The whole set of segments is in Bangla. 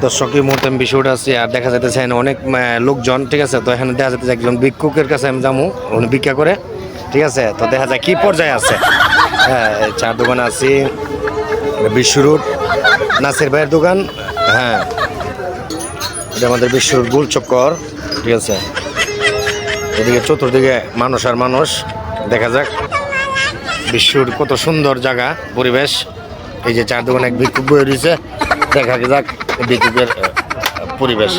দর্শক এই মুহূর্তে আমি বিষয়টা আছি আর দেখা যাইতেছে এখানে অনেক লোকজন, ঠিক আছে। তো এখানে দেখা যাইতেছে একজন ভিক্ষুকের কাছে আমি যাবো, উনি ভিক্ষা করে, ঠিক আছে। তো দেখা যায় কি পর্যায়ে আছে। হ্যাঁ, চার দোকানে আছি, বিশ্বরুট নাসির ভাইয়ের দোকান। হ্যাঁ, এটা আমাদের বিশ্বরুট গোল চক্কর, ঠিক আছে। এদিকে চতুর্দিকে মানুষ আর মানুষ, দেখা যাক বিশ্বর কত সুন্দর জায়গা পরিবেশ। এই যে চার দোকানে এক ভিক্ষুক বয়ে রয়েছে, দেখা যাক ভিক্ষুকের পরিবেশ।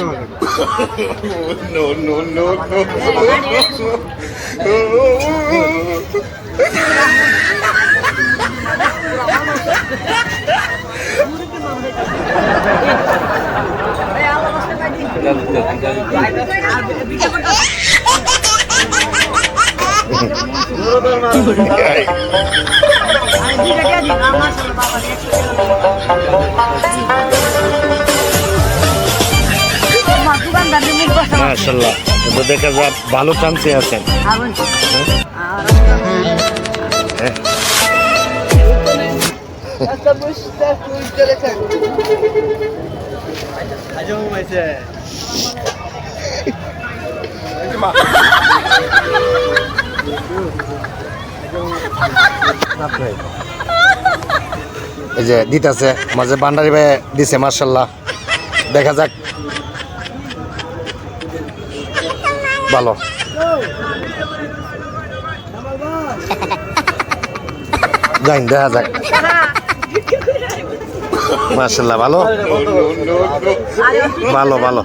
মাশাআল্লাহ, তো দেখা যাক ভালো চান্সে আছেন। এই যে দিতেছে মাঝে বান্ডারি ভাই দিছে, মার্শাল্লাহ। দেখা যাক ভালো। যাই দেখা যাক, মার্শাল্লাহ ভালো ভালো ভালো।